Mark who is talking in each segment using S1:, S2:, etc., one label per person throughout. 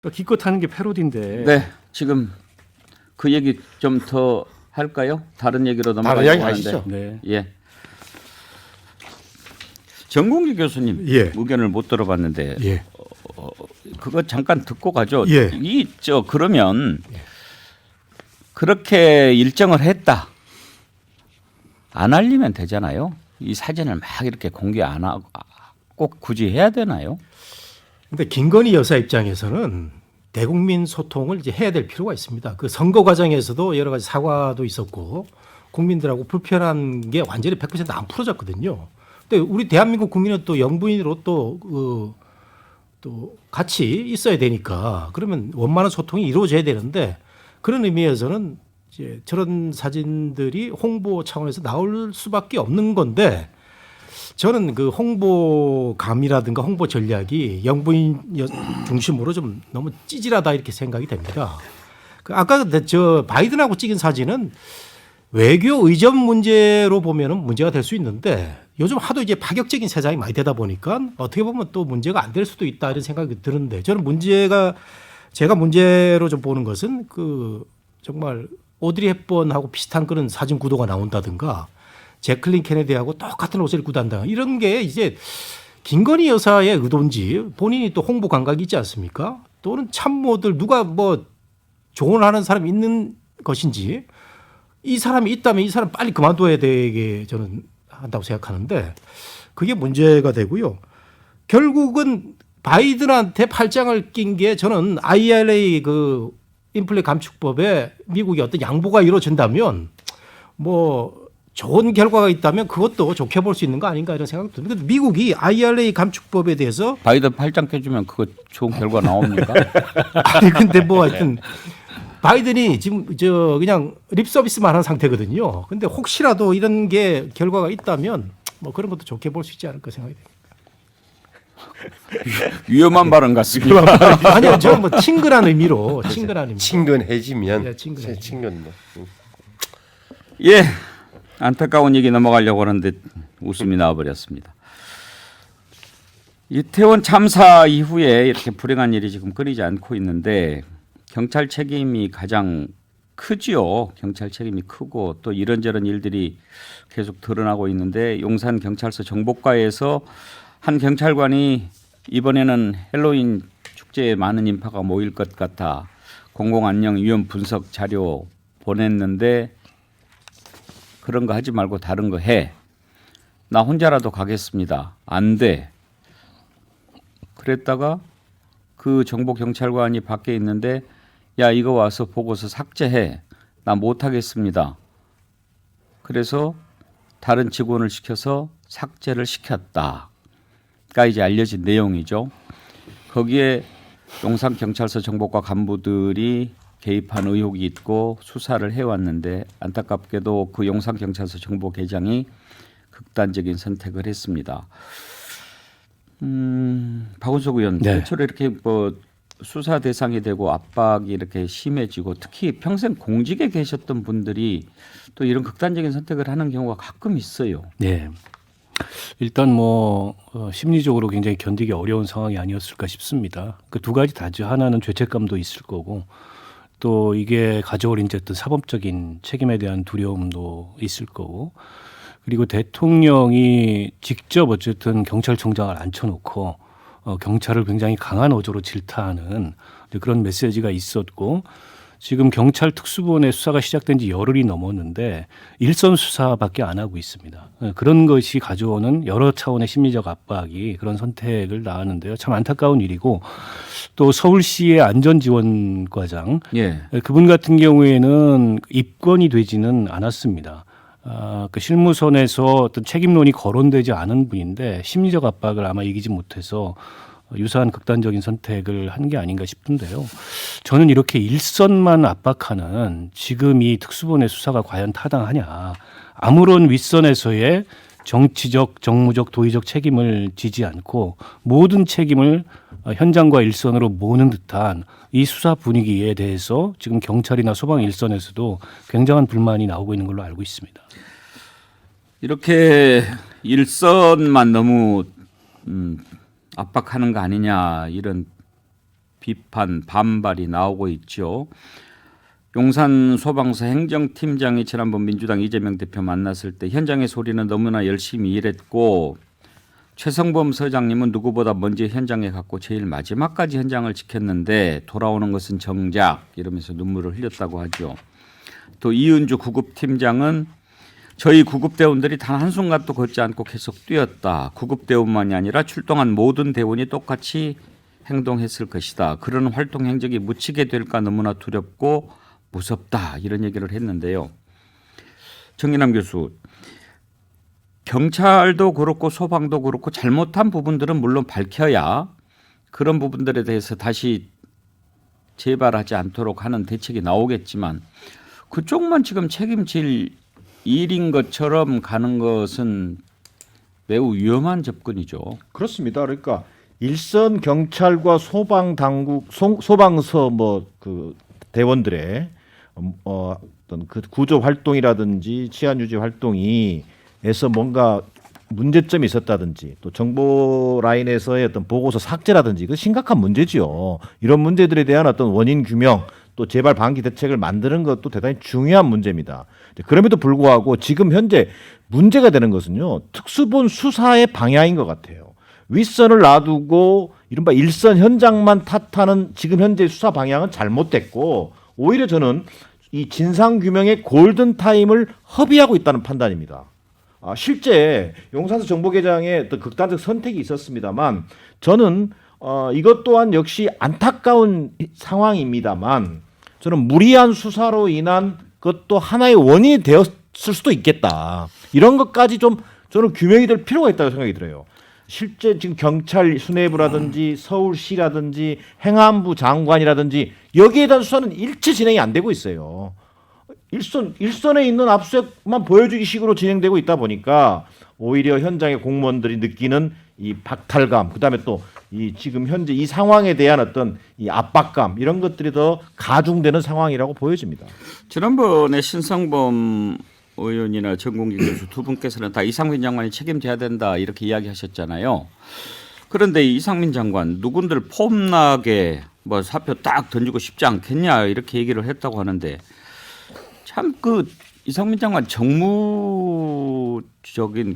S1: 기껏 하는 게 패러디인데.
S2: 네, 지금 그 얘기 좀 더 할까요? 다른 얘기로
S3: 다른
S2: 넘어가려고
S3: 이야기
S2: 하는데.
S3: 하시죠.
S1: 네.
S2: 예. 정공기 교수님
S3: 예.
S2: 의견을 못 들어봤는데
S3: 예.
S2: 그거 잠깐 듣고 가죠.
S3: 예.
S2: 그러면 그렇게 일정을 했다. 안 알리면 되잖아요. 이 사진을 막 이렇게 공개 안 하고 꼭 굳이 해야 되나요?
S3: 근데 김건희 여사 입장에서는 대국민 소통을 이제 해야 될 필요가 있습니다. 그 선거 과정에서도 여러 가지 사과도 있었고 국민들하고 불편한 게 완전히 100%안 풀어졌거든요. 근데 우리 대한민국 국민은 또 영부인으로 또 같이 있어야 되니까 그러면 원만한 소통이 이루어져야 되는데 그런 의미에서는 이제 저런 사진들이 홍보 차원에서 나올 수밖에 없는 건데 저는 그 홍보감이라든가 홍보 전략이 영부인 중심으로 좀 너무 찌질하다 이렇게 생각이 됩니다. 그 아까 저 바이든하고 찍은 사진은 외교 의전 문제로 보면은 문제가 될 수 있는데 요즘 하도 이제 파격적인 세상이 많이 되다 보니까 어떻게 보면 또 문제가 안 될 수도 있다 이런 생각이 드는데 저는 제가 문제로 좀 보는 것은 그 정말 오드리 헵번하고 비슷한 그런 사진 구도가 나온다든가 제클린 케네디하고 똑같은 옷을 입고 다닌다 이런 게 이제 김건희 여사의 의도인지 본인이 또 홍보 감각이 있지 않습니까? 또는 참모들 누가 뭐 조언을 하는 사람이 있는 것인지 이 사람이 있다면 이 사람 빨리 그만둬야 되게 저는 한다고 생각하는데 그게 문제가 되고요. 결국은 바이든한테 팔짱을 낀 게 저는 IRA 그 인플레 감축법에 미국이 어떤 양보가 이루어진다면 뭐 좋은 결과가 있다면 그것도 좋게 볼 수 있는 거 아닌가 이런 생각이 듭니다. 근데 미국이 IRA 감축법에 대해서
S2: 바이든 팔짱 껴주면 그거 좋은 결과 나옵니까?
S3: 아니 근데 뭐 하여튼 바이든이 지금 저 그냥 립 서비스만 하는 상태거든요. 근데 혹시라도 이런 게 결과가 있다면 뭐 그런 것도 좋게 볼 수 있지 않을까 생각이 됩니다.
S2: 위험한 발언 같습니다.
S3: 아니요, 저는 뭐 친근한 의미로 친근한 의미.
S4: 친근해지면
S3: 예, 친근해지면.
S4: 친근도.
S2: 예, 안타까운 얘기 넘어가려고 하는데 웃음이 나와버렸습니다. 이태원 참사 이후에 이렇게 불행한 일이 지금 끊이지 않고 있는데 경찰 책임이 가장 크지요. 경찰 책임이 크고 또 이런저런 일들이 계속 드러나고 있는데 용산 경찰서 정복과에서 한 경찰관이 이번에는 헬로윈 축제에 많은 인파가 모일 것 같아 공공안녕위원 분석 자료 보냈는데 그런 거 하지 말고 다른 거 해. 나 혼자라도 가겠습니다. 안 돼. 그랬다가 그 정보 경찰관이 밖에 있는데 야 이거 와서 보고서 삭제해. 나 못하겠습니다. 그래서 다른 직원을 시켜서 삭제를 시켰다가 이제 알려진 내용이죠. 거기에 용산경찰서 정보과 간부들이 개입한 의혹이 있고 수사를 해왔는데 안타깝게도 그 용산경찰서 정보계장이 극단적인 선택을 했습니다. 박은석 의원,
S1: 네.
S2: 대체로 이렇게 뭐 수사 대상이 되고 압박이 이렇게 심해지고 특히 평생 공직에 계셨던 분들이 또 이런 극단적인 선택을 하는 경우가 가끔 있어요.
S1: 네. 일단 뭐 심리적으로 굉장히 견디기 어려운 상황이 아니었을까 싶습니다. 그 두 가지 다죠. 하나는 죄책감도 있을 거고 또 이게 가져올 이제 어떤 사법적인 책임에 대한 두려움도 있을 거고 그리고 대통령이 직접 어쨌든 경찰청장을 앉혀놓고 경찰을 굉장히 강한 어조로 질타하는 그런 메시지가 있었고 지금 경찰 특수본의 수사가 시작된 지 열흘이 넘었는데 일선 수사밖에 안 하고 있습니다. 그런 것이 가져오는 여러 차원의 심리적 압박이 그런 선택을 낳았는데요. 참 안타까운 일이고 또 서울시의 안전지원과장
S2: 예.
S1: 그분 같은 경우에는 입건이 되지는 않았습니다. 그 실무선에서 어떤 책임론이 거론되지 않은 분인데 심리적 압박을 아마 이기지 못해서 유사한 극단적인 선택을 한 게 아닌가 싶은데요. 저는 이렇게 일선만 압박하는 지금 이 특수본의 수사가 과연 타당하냐. 아무런 윗선에서의 정치적, 정무적, 도의적 책임을 지지 않고 모든 책임을 현장과 일선으로 모는 듯한 이 수사 분위기에 대해서 지금 경찰이나 소방 일선에서도 굉장한 불만이 나오고 있는 걸로 알고 있습니다.
S2: 이렇게 일선만 너무 압박하는 거 아니냐 이런 비판, 반발이 나오고 있죠. 용산 소방서 행정팀장이 지난번 민주당 이재명 대표 만났을 때 현장에서 우리는 너무나 열심히 일했고 최성범 서장님은 누구보다 먼저 현장에 갔고 제일 마지막까지 현장을 지켰는데 돌아오는 것은 정작 이러면서 눈물을 흘렸다고 하죠. 또 이은주 구급팀장은 저희 구급대원들이 단 한순간도 걷지 않고 계속 뛰었다. 구급대원만이 아니라 출동한 모든 대원이 똑같이 행동했을 것이다. 그런 활동 행적이 묻히게 될까 너무나 두렵고 무섭다. 이런 얘기를 했는데요. 정인남 교수, 경찰도 그렇고 소방도 그렇고 잘못한 부분들은 물론 밝혀야 그런 부분들에 대해서 다시 재발하지 않도록 하는 대책이 나오겠지만 그쪽만 지금 책임질 일인 것처럼 가는 것은 매우 위험한 접근이죠.
S4: 그렇습니다. 그러니까 일선 경찰과 소방 당국, 소방서 뭐 그 대원들의 어떤 그 구조 활동이라든지 치안 유지 활동이에서 뭔가 문제점이 있었다든지 또 정보 라인에서의 어떤 보고서 삭제라든지 그 심각한 문제지요. 이런 문제들에 대한 어떤 원인 규명 또 재발 방지 대책을 만드는 것도 대단히 중요한 문제입니다. 그럼에도 불구하고 지금 현재 문제가 되는 것은요. 특수본 수사의 방향인 것 같아요. 윗선을 놔두고 이른바 일선 현장만 탓하는 지금 현재 수사 방향은 잘못됐고 오히려 저는 이 진상규명의 골든타임을 허비하고 있다는 판단입니다. 실제 용산서 정보계장의 어떤 극단적 선택이 있었습니다만 저는 이것 또한 역시 안타까운 상황입니다만 저는 무리한 수사로 인한 것도 하나의 원인이 되었을 수도 있겠다. 이런 것까지 좀 저는 규명이 될 필요가 있다고 생각이 들어요. 실제 지금 경찰 수뇌부라든지 서울시라든지 행안부 장관이라든지 여기에 대한 수사는 일체 진행이 안 되고 있어요. 일선에 있는 압수수색만 보여주기 식으로 진행되고 있다 보니까 오히려 현장의 공무원들이 느끼는 이 박탈감, 그다음에 또 이 지금 현재 이 상황에 대한 어떤 이 압박감 이런 것들이 더 가중되는 상황이라고 보여집니다.
S2: 지난번에 신성범 의원이나 정공기 교수 두 분께서는 다 이상민 장관이 책임져야 된다 이렇게 이야기하셨잖아요. 그런데 이상민 장관 누군들 폼나게 뭐 사표 딱 던지고 싶지 않겠냐 이렇게 얘기를 했다고 하는데 참 그 이상민 장관 정무적인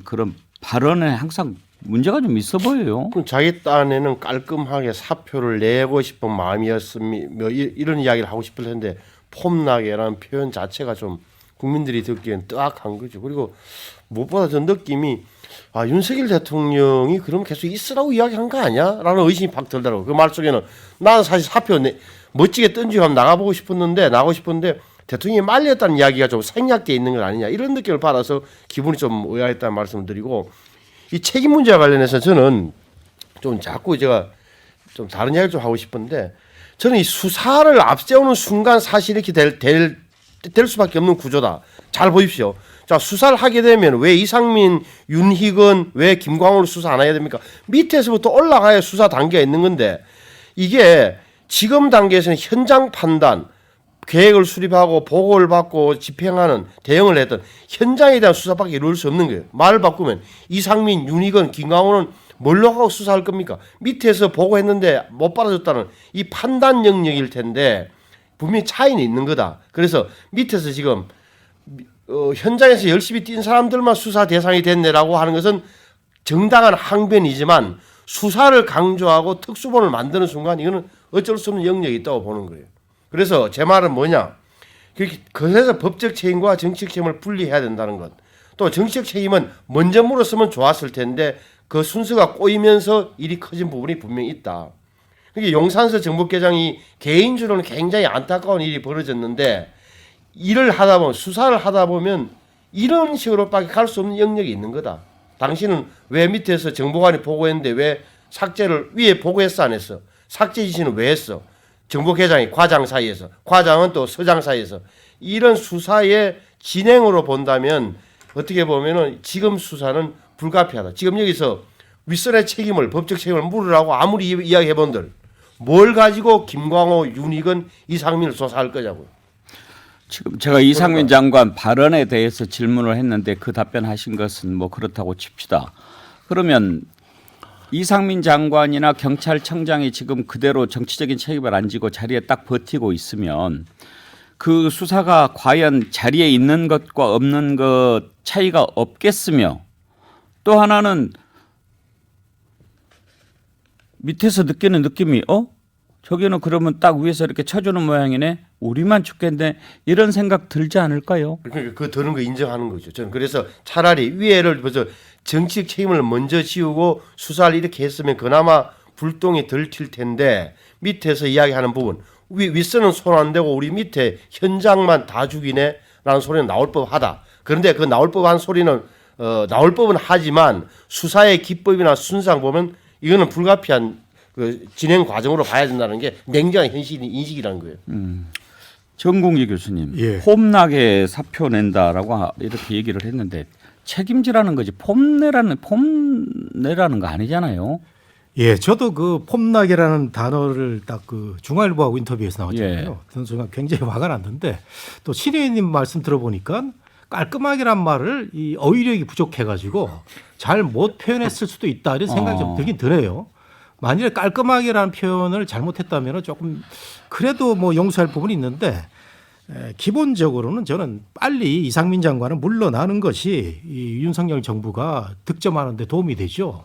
S2: 그런 발언에 항상 문제가 좀 있어 보여요.
S5: 그럼 자기 딴에는 깔끔하게 사표를 내고 싶은 마음이었으면 뭐 이런 이야기를 하고 싶을 텐데 폼나게라는 표현 자체가 좀 국민들이 듣기엔 뜨악한 거죠. 그리고 무엇보다 전 느낌이 윤석열 대통령이 그럼 계속 있으라고 이야기한 거 아니야? 라는 의심이 팍 들더라고요. 그 말 속에는 나는 사실 사표 멋지게 던지고 한번 나가고 싶었는데 대통령이 말렸다는 이야기가 좀 생략되어 있는 건 아니냐 이런 느낌을 받아서 기분이 좀 의아했다는 말씀을 드리고 이 책임 문제와 관련해서 저는 좀 자꾸 제가 좀 다른 이야기를 좀 하고 싶은데 저는 이 수사를 앞세우는 순간 사실 이렇게 될 수밖에 없는 구조다. 잘 보십시오. 자, 수사를 하게 되면 왜 이상민, 윤희건, 왜 김광호를 수사 안 해야 됩니까? 밑에서부터 올라가야 수사 단계가 있는 건데 이게 지금 단계에서는 현장 판단, 계획을 수립하고 보고를 받고 집행하는 대응을 했던 현장에 대한 수사밖에 이룰 수 없는 거예요. 말을 바꾸면 이상민, 윤희건, 김광호는 뭘로 하고 수사할 겁니까? 밑에서 보고했는데 못 받아줬다는 이 판단 영역일 텐데 분명히 차이는 있는 거다. 그래서 밑에서 지금 현장에서 열심히 뛴 사람들만 수사 대상이 됐네라고 하는 것은 정당한 항변이지만 수사를 강조하고 특수본을 만드는 순간 이거는 어쩔 수 없는 영역이 있다고 보는 거예요. 그래서 제 말은 뭐냐? 그래서 법적 책임과 정치적 책임을 분리해야 된다는 것. 또 정치적 책임은 먼저 물었으면 좋았을 텐데 그 순서가 꼬이면서 일이 커진 부분이 분명히 있다. 그게 용산서 정보계장이 개인적으로는 굉장히 안타까운 일이 벌어졌는데 일을 하다 보면 수사를 하다 보면 이런 식으로밖에 갈 수 없는 영역이 있는 거다. 당신은 왜 밑에서 정보관이 보고했는데 왜 삭제를 위에 보고했어 안 했어? 삭제 지시는 왜 했어? 정보계장이 과장 사이에서 과장은 또 서장 사이에서 이런 수사의 진행으로 본다면 어떻게 보면은 지금 수사는 불가피하다. 지금 여기서 윗선의 책임을 법적 책임을 물으라고 아무리 이야기해본들 뭘 가지고 김광호, 윤희건, 이상민을 조사할 거냐고요.
S2: 지금 제가 이상민 장관 발언에 대해서 질문을 했는데 그 답변하신 것은 뭐 그렇다고 칩시다. 그러면 이상민 장관이나 경찰청장이 지금 그대로 정치적인 책임을 안 지고 자리에 딱 버티고 있으면 그 수사가 과연 자리에 있는 것과 없는 것 차이가 없겠으며 또 하나는 밑에서 느끼는 느낌이 저기는 그러면 딱 위에서 이렇게 쳐주는 모양이네. 우리만 죽겠네. 이런 생각 들지 않을까요?
S5: 그러니까 그 드는 거 인정하는 거죠. 저는 그래서 차라리 위에를 벌써 정치적 책임을 먼저 지우고 수사를 이렇게 했으면 그나마 불똥이 덜 튈 텐데 밑에서 이야기하는 부분 윗선은 손 안 대고 우리 밑에 현장만 다 죽이네라는 소리는 나올 법하다. 그런데 그 나올 법한 소리는 나올 법은 하지만 수사의 기법이나 순상 보면 이거는 불가피한 그 진행 과정으로 봐야 된다는 게 냉정한 현실 인식이라는 거예요.
S2: 정공기 교수님,
S3: 예.
S2: 폼나게 사표 낸다라고 이렇게 얘기를 했는데 책임지라는 거지 폼내라는 거 아니잖아요.
S3: 예, 저도 그 폼나게라는 단어를 딱 그 중앙일보하고 인터뷰에서 나왔잖아요.
S2: 예.
S3: 그런 순간 굉장히 화가 났는데 또 신혜님 말씀 들어보니까 깔끔하게란 말을 이 어휘력이 부족해가지고 잘 못 표현했을 수도 있다 이런 생각이 좀 들긴 드네요. 만일에 깔끔하게라는 표현을 잘못했다면 조금 그래도 뭐 용서할 부분이 있는데 기본적으로는 저는 빨리 이상민 장관은 물러나는 것이 이 윤석열 정부가 득점하는 데 도움이 되죠.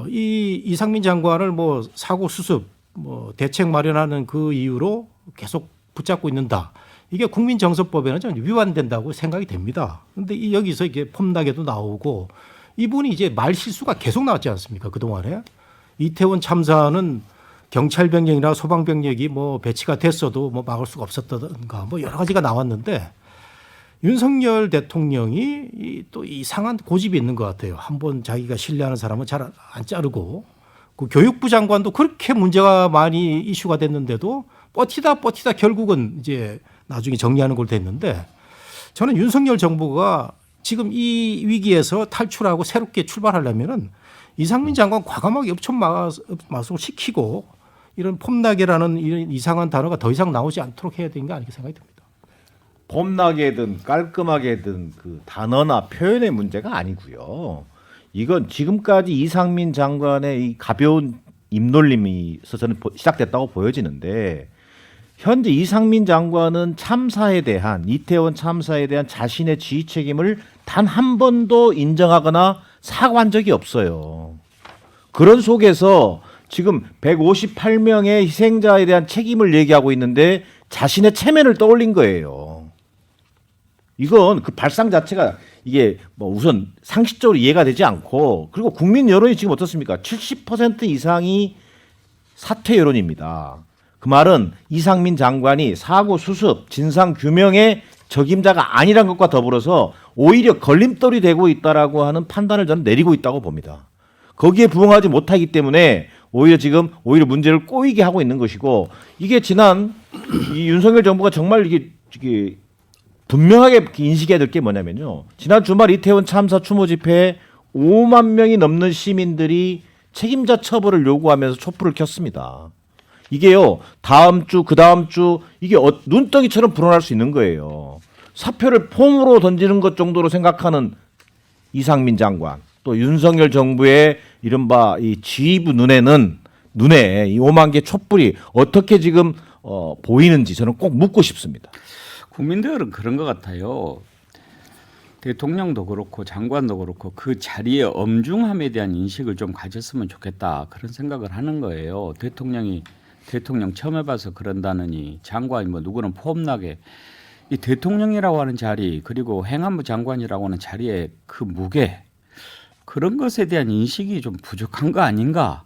S3: 이 이상민 장관을 뭐 사고 수습 뭐 대책 마련하는 그 이유로 계속 붙잡고 있는다. 이게 국민정서법에는 좀 위반된다고 생각이 됩니다. 그런데 여기서 이게 폼나게도 나오고 이분이 이제 말 실수가 계속 나왔지 않습니까? 그동안에. 이태원 참사는 경찰병력이나 소방병력이 뭐 배치가 됐어도 뭐 막을 수가 없었다든가 뭐 여러 가지가 나왔는데 윤석열 대통령이 또 이상한 고집이 있는 것 같아요. 한번 자기가 신뢰하는 사람은 잘 안 자르고 그 교육부 장관도 그렇게 문제가 많이 이슈가 됐는데도 버티다 결국은 이제 나중에 정리하는 걸로 됐는데 저는 윤석열 정부가 지금 이 위기에서 탈출하고 새롭게 출발하려면은 이상민 장관 과감하게 읍촌마속 시키고 이런 폼나게라는 이런 이상한 단어가 더 이상 나오지 않도록 해야 되는 게 아닐까 생각이 듭니다.
S4: 봄나게든 깔끔하게든 그 단어나 표현의 문제가 아니고요. 이건 지금까지 이상민 장관의 이 가벼운 입놀림이 저는 시작됐다고 보여지는데 현재 이상민 장관은 참사에 대한 이태원 참사에 대한 자신의 지휘 책임을 단 한 번도 인정하거나 사과한 적이 없어요. 그런 속에서 지금 158명의 희생자에 대한 책임을 얘기하고 있는데 자신의 체면을 떠올린 거예요. 이건 그 발상 자체가 이게 뭐 우선 상식적으로 이해가 되지 않고 그리고 국민 여론이 지금 어떻습니까? 70% 이상이 사퇴 여론입니다. 그 말은 이상민 장관이 사고 수습, 진상 규명의 적임자가 아니란 것과 더불어서 오히려 걸림돌이 되고 있다라고 하는 판단을 저는 내리고 있다고 봅니다. 거기에 부응하지 못하기 때문에 오히려 지금 문제를 꼬이게 하고 있는 것이고 이게 지난 이 윤석열 정부가 정말 이게 분명하게 인식해야 될 게 뭐냐면요. 지난 주말 이태원 참사 추모 집회에 5만 명이 넘는 시민들이 책임자 처벌을 요구하면서 촛불을 켰습니다. 이게요. 다음 주, 그 다음 주 이게 눈덩이처럼 불어날 수 있는 거예요. 사표를 폼으로 던지는 것 정도로 생각하는 이상민 장관 또 윤석열 정부의 이른바 이 지휘부 눈에 이 5만 개 촛불이 어떻게 지금 보이는지 저는 꼭 묻고 싶습니다.
S2: 국민들은 그런 것 같아요. 대통령도 그렇고 장관도 그렇고 그 자리의 엄중함에 대한 인식을 좀 가졌으면 좋겠다 그런 생각을 하는 거예요. 대통령 처음 해봐서 그런다느니 장관이 뭐 누구는 폼나게 이 대통령이라고 하는 자리 그리고 행안부 장관이라고 하는 자리의 그 무게 그런 것에 대한 인식이 좀 부족한 거 아닌가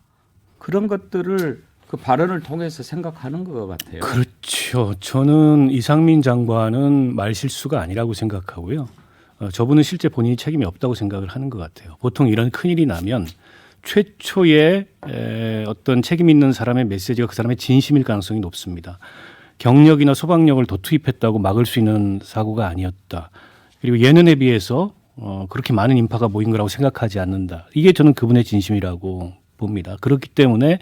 S2: 그런 것들을 그 발언을 통해서 생각하는 것 같아요.
S1: 그렇죠. 저는 이상민 장관은 말실수가 아니라고 생각하고요. 저분은 실제 본인이 책임이 없다고 생각을 하는 것 같아요. 보통 이런 큰일이 나면 최초의 어떤 책임 있는 사람의 메시지가 그 사람의 진심일 가능성이 높습니다. 경력이나 소방력을 더 투입했다고 막을 수 있는 사고가 아니었다. 그리고 예년에 비해서 그렇게 많은 인파가 모인 거라고 생각하지 않는다. 이게 저는 그분의 진심이라고 봅니다. 그렇기 때문에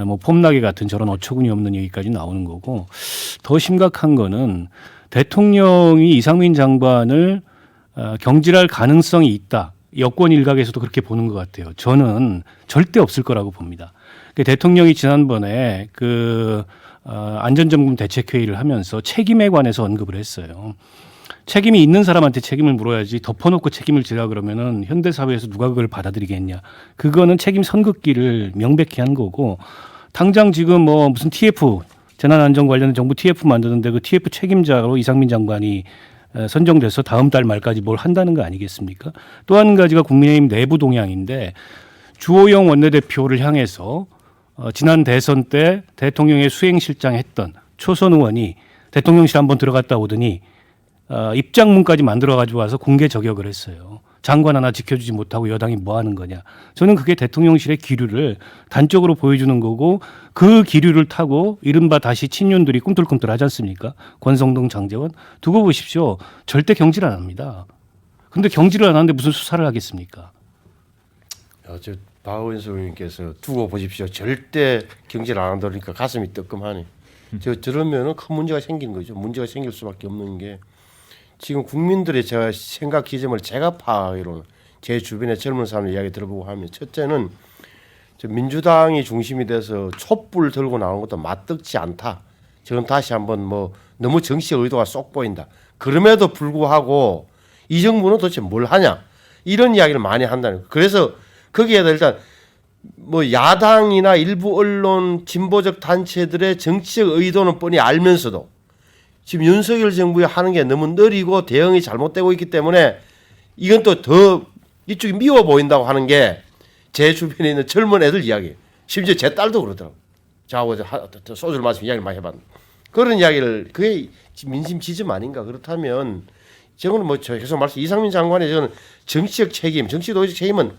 S1: 뭐 폼나게 같은 저런 어처구니 없는 얘기까지 나오는 거고 더 심각한 거는 대통령이 이상민 장관을 경질할 가능성이 있다. 여권 일각에서도 그렇게 보는 것 같아요. 저는 절대 없을 거라고 봅니다. 대통령이 지난번에 안전점검 대책회의를 하면서 책임에 관해서 언급을 했어요. 책임이 있는 사람한테 책임을 물어야지 덮어놓고 책임을 지라 그러면은 현대 사회에서 누가 그걸 받아들이겠냐. 그거는 책임 선긋기를 명백히 한 거고, 당장 지금 뭐 무슨 TF 재난안전 관련된 정부 TF 만드는데 그 TF 책임자로 이상민 장관이 선정돼서 다음 달 말까지 뭘 한다는 거 아니겠습니까? 또 한 가지가 국민의힘 내부 동향인데, 주호영 원내대표를 향해서 지난 대선 때 대통령의 수행실장 했던 초선 의원이 대통령실 한번 들어갔다 오더니 입장문까지 만들어 가지고 와서 공개 저격을 했어요. 장관 하나 지켜주지 못하고 여당이 뭐 하는 거냐. 저는 그게 대통령실의 기류를 단적으로 보여주는 거고, 그 기류를 타고 이른바 다시 친윤들이 꿈틀꿈틀 하지 않습니까? 권성동, 장제원. 두고 보십시오. 절대 경질 안 합니다. 근데 경질을 안 하는데 무슨 수사를 하겠습니까?
S5: 저 박원석 의원님께서 두고 보십시오. 절대 경질 안 한다니까 가슴이 뜨끔하네. 저러면은 큰 문제가 생기는 거죠. 문제가 생길 수밖에 없는 게, 지금 국민들의 제가 생각 기점을 제가 파악하기로는 제 주변의 젊은 사람들 이야기 들어보고 하면, 첫째는 민주당이 중심이 돼서 촛불 들고 나오는 것도 맞듣지 않다. 저건 다시 한번 뭐 너무 정치적 의도가 쏙 보인다. 그럼에도 불구하고 이 정부는 도대체 뭘 하냐, 이런 이야기를 많이 한다는 거예요. 그래서 거기에다 일단 뭐 야당이나 일부 언론 진보적 단체들의 정치적 의도는 뻔히 알면서도 지금 윤석열 정부에 하는 게 너무 느리고 대응이 잘못되고 있기 때문에 이건 또 더 이쪽이 미워 보인다고 하는 게 제 주변에 있는 젊은 애들 이야기. 심지어 제 딸도 그러더라고. 저하고 소주를 마시면 이야기를 많이 해봤는데, 그런 이야기를, 그게 민심 지점 아닌가. 그렇다면 저거는 뭐 계속 말씀, 이상민 장관의 저는 정치적 책임, 정치 도의적 책임은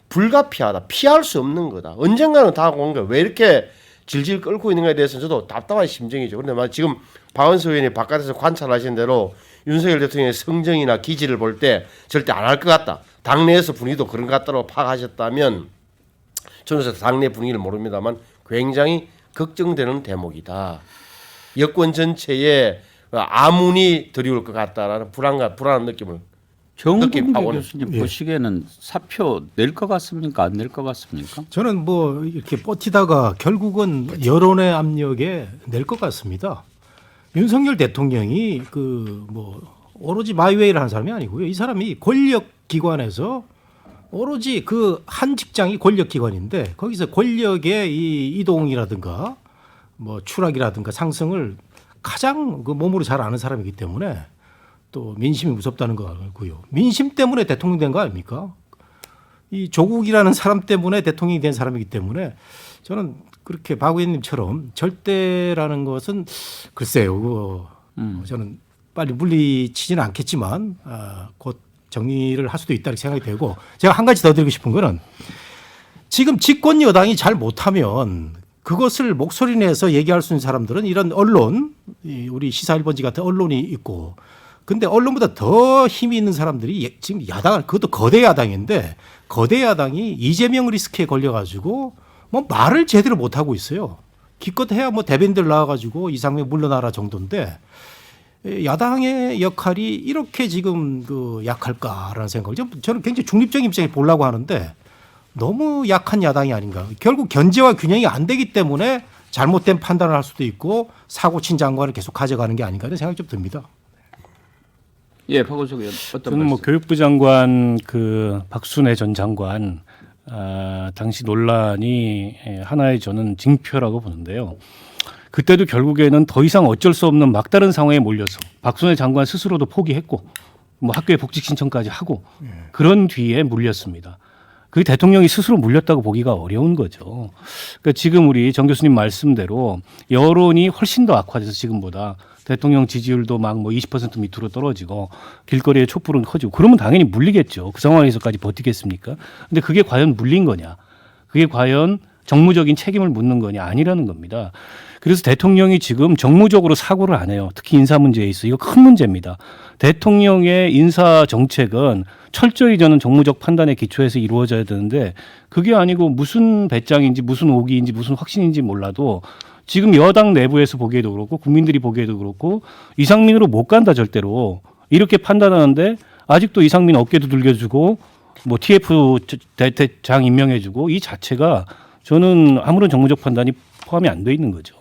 S5: 불가피하다. 피할 수 없는 거다. 언젠가는 다 온 거야. 왜 이렇게 질질 끌고 있는가에 대해서는 저도 답답한 심정이죠. 그런데 지금 박원석 의원이 바깥에서 관찰하신 대로 윤석열 대통령의 성정이나 기질을 볼 때 절대 안 할 것 같다. 당내에서 분위기도 그런 것 같다고 파악하셨다면, 저는 당내 분위기를 모릅니다만 굉장히 걱정되는 대목이다. 여권 전체에 아문이 들이올 것 같다라는 불안한 느낌을.
S2: 정봉재
S5: 하고는.
S2: 교수님
S3: 예.
S2: 보시기에는 사표 낼 것 같습니까? 안 낼 것 같습니까?
S3: 저는 뭐 이렇게 버티다가 결국은 여론의 압력에 낼 것 같습니다. 윤석열 대통령이 뭐 오로지 마이웨이를 하는 사람이 아니고요. 이 사람이 권력기관에서 오로지 그 한 직장이 권력기관인데, 거기서 권력의 이 이동이라든가 뭐 추락이라든가 상승을 가장 그 몸으로 잘 아는 사람이기 때문에 또 민심이 무섭다는 거 알고요. 민심 때문에 대통령 된 거 아닙니까? 이 조국이라는 사람 때문에 대통령이 된 사람이기 때문에 저는 그렇게 박 의원님처럼 절대라는 것은 글쎄요. 저는 빨리 물리치지는 않겠지만 곧 정리를 할 수도 있다 이렇게 생각이 되고, 제가 한 가지 더 드리고 싶은 거는, 지금 집권 여당이 잘 못하면 그것을 목소리 내서 얘기할 수 있는 사람들은 이런 언론, 우리 시사 1번지 같은 언론이 있고, 근데 언론보다 더 힘이 있는 사람들이 지금 야당, 그것도 거대 야당인데, 거대 야당이 이재명 리스크에 걸려가지고 뭐 말을 제대로 못 하고 있어요. 기껏 해야 뭐 대변인들 나와가지고 이상민 물러나라 정도인데, 야당의 역할이 이렇게 지금 약할까라는 생각을 저는 굉장히 중립적인 입장에 보려고 하는데, 너무 약한 야당이 아닌가. 결국 견제와 균형이 안 되기 때문에 잘못된 판단을 할 수도 있고 사고 친 장관을 계속 가져가는 게 아닌가 하는 생각이 좀 듭니다.
S2: 예, 박원석 의원 어떤
S1: 저는 뭐
S2: 말씀?
S1: 교육부 장관 박순애 전 장관 당시 논란이 하나의 저는 징표라고 보는데요. 그때도 결국에는 더 이상 어쩔 수 없는 막다른 상황에 몰려서 박순애 장관 스스로도 포기했고 뭐 학교에 복직 신청까지 하고 그런 뒤에 물렸습니다. 그 대통령이 스스로 물렸다고 보기가 어려운 거죠. 그러니까 지금 우리 정 교수님 말씀대로 여론이 훨씬 더 악화돼서 지금보다 대통령 지지율도 막 뭐 20% 밑으로 떨어지고 길거리에 촛불은 커지고 그러면 당연히 물리겠죠. 그 상황에서까지 버티겠습니까? 근데 그게 과연 물린 거냐? 그게 과연 정무적인 책임을 묻는 거냐? 아니라는 겁니다. 그래서 대통령이 지금 정무적으로 사고를 안 해요. 특히 인사 문제에 있어 이거 큰 문제입니다. 대통령의 인사 정책은 철저히 저는 정무적 판단에 기초해서 이루어져야 되는데 그게 아니고 무슨 배짱인지 무슨 오기인지 무슨 확신인지 몰라도 지금 여당 내부에서 보기에도 그렇고 국민들이 보기에도 그렇고 이상민으로 못 간다 절대로 이렇게 판단하는데 아직도 이상민 어깨도 들겨주고 뭐 TF 대장 임명해주고 이 자체가 저는 아무런 정무적 판단이 포함이 안 돼 있는 거죠.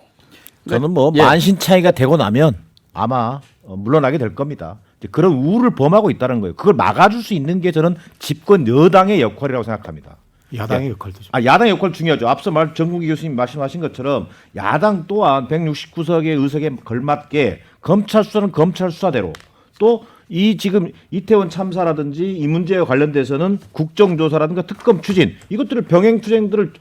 S4: 저는 뭐
S2: 예.
S4: 만신 차이가 되고 나면 아마 물러나게 될 겁니다. 이제 그런 우를 범하고 있다는 거예요. 그걸 막아줄 수 있는 게 저는 집권 여당의 역할이라고 생각합니다.
S3: 야당의 역할도 좀.
S4: 야당의 역할 중요하죠. 앞서 정국기 교수님 말씀하신 것처럼 야당 또한 169석의 의석에 걸맞게 검찰 수사는 검찰 수사대로 또 이 지금 이태원 참사라든지 이 문제와 관련돼서는 국정조사라든가 특검 추진 이것들을 병행 투쟁들을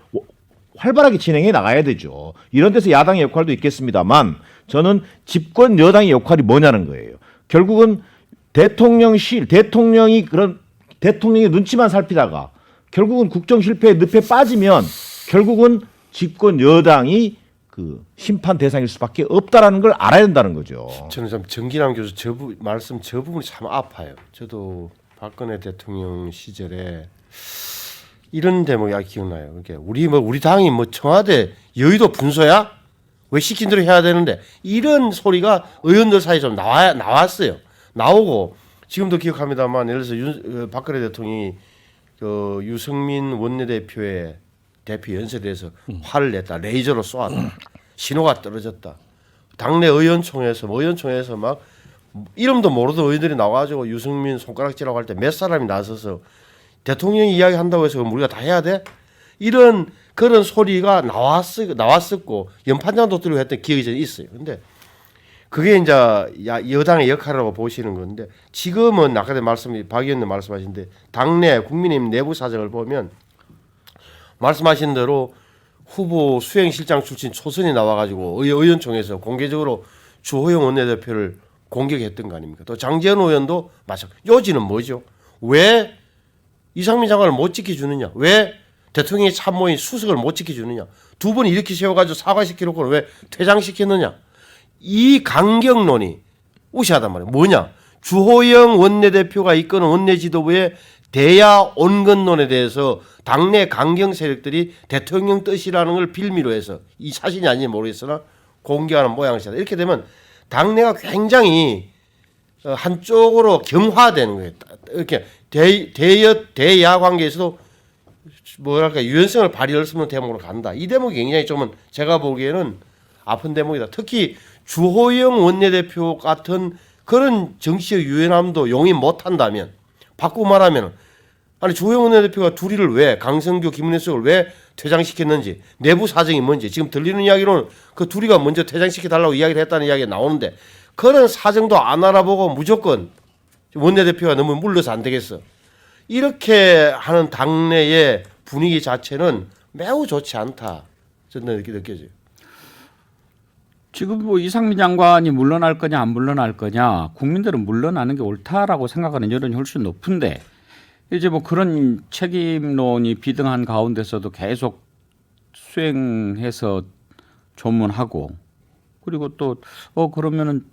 S4: 활발하게 진행해 나가야 되죠. 이런 데서 야당의 역할도 있겠습니다만 저는 집권 여당의 역할이 뭐냐는 거예요. 결국은 대통령이 그런 대통령의 눈치만 살피다가 결국은 국정 실패의 늪에 빠지면 결국은 집권 여당이 그 심판 대상일 수밖에 없다라는 걸 알아야 된다는 거죠.
S5: 저는 참 정기남 교수 저 부분이 참 아파요. 저도 박근혜 대통령 시절에 이런 대목이 기억나요. 그러니까 우리 당이 뭐 청와대 여의도 분소야? 왜 시킨 대로 해야 되는데 이런 소리가 의원들 사이에 좀 나왔어요. 나오고 지금도 기억합니다만 예를 들어서 박근혜 대통령이 그 유승민 원내대표의 대표 연설에서 화를 냈다. 레이저로 쏘았다. 신호가 떨어졌다. 당내 의원총회에서 막 이름도 모르던 의원들이 나와가지고 유승민 손가락질하고 할 때 몇 사람이 나서서 대통령이 이야기한다고 해서 우리가 다 해야 돼? 이런 그런 소리가 나왔었고 연판장도 들고 했던 기억이 좀 있어요. 근데 그게 이제 여당의 역할이라고 보시는 건데 지금은 아까 박 의원님 말씀하신데 당내 국민의힘 내부 사정을 보면 말씀하신 대로 후보 수행실장 출신 초선이 나와가지고 의원총회에서 공개적으로 주호영 원내대표를 공격했던 거 아닙니까? 또 장재현 의원도 마찬가지. 요지는 뭐죠? 왜 이상민 장관을 못 지켜주느냐? 왜 대통령의 참모인 수석을 못 지켜주느냐? 두 번 이렇게 세워가지고 사과시켜놓고 왜 퇴장시켰느냐? 이 강경론이 우시하단 말이에요. 뭐냐? 주호영 원내대표가 이끄는 원내지도부의 대야 온건론에 대해서 당내 강경 세력들이 대통령 뜻이라는 걸 빌미로 해서 이 사실이 아닌지 모르겠으나 공개하는 모양새다. 이렇게 되면 당내가 굉장히 한쪽으로 경화되는 거예요. 이렇게 대야 관계에서도 뭐랄까 유연성을 발휘할 수 있는 대목으로 간다. 이 대목이 굉장히 좀 제가 보기에는 아픈 대목이다. 특히 주호영 원내대표 같은 그런 정치적 유연함도 용인 못한다면 바꾸고 말하면 아니 주호영 원내대표가 둘이를 왜 강성규 김은혜석을 왜 퇴장시켰는지 내부 사정이 뭔지 지금 들리는 이야기로는 그 둘이가 먼저 퇴장시켜달라고 이야기를 했다는 이야기가 나오는데 그런 사정도 안 알아보고 무조건 원내대표가 너무 물러서 안 되겠어. 이렇게 하는 당내의 분위기 자체는 매우 좋지 않다. 저는 이렇게 느껴져요.
S2: 지금 뭐 이상민 장관이 물러날 거냐 안 물러날 거냐 국민들은 물러나는 게 옳다라고 생각하는 여론이 훨씬 높은데 이제 뭐 그런 책임론이 비등한 가운데서도 계속 수행해서 조문하고 그리고 또 그러면은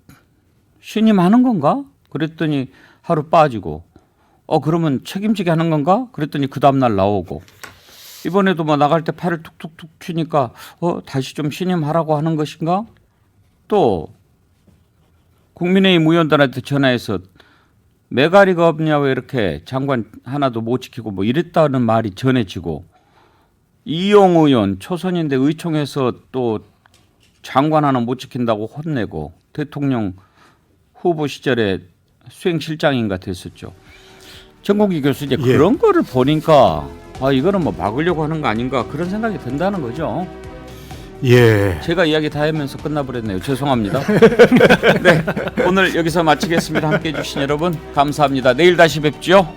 S2: 신임하는 건가? 그랬더니 하루 빠지고 그러면 책임지게 하는 건가? 그랬더니 그 다음날 나오고 이번에도 뭐 나갈 때 팔을 툭툭툭 튀니까 다시 좀 신임하라고 하는 것인가? 또 국민의힘 의원들한테 전화해서 매가리가 없냐 왜 이렇게 장관 하나도 못 지키고 뭐 이랬다는 말이 전해지고 이용 의원 초선인데 의총에서 또 장관 하나 못 지킨다고 혼내고 대통령 후보 시절에 수행실장인가 됐었죠. 정국기 교수 이제 그런 거를 보니까 이거는 뭐 막으려고 하는 거 아닌가 그런 생각이 든다는 거죠.
S3: 예.
S2: 제가 이야기 다 하면서 끝나버렸네요. 죄송합니다. 네, 오늘 여기서 마치겠습니다. 함께해 주신 여러분 감사합니다. 내일 다시 뵙죠.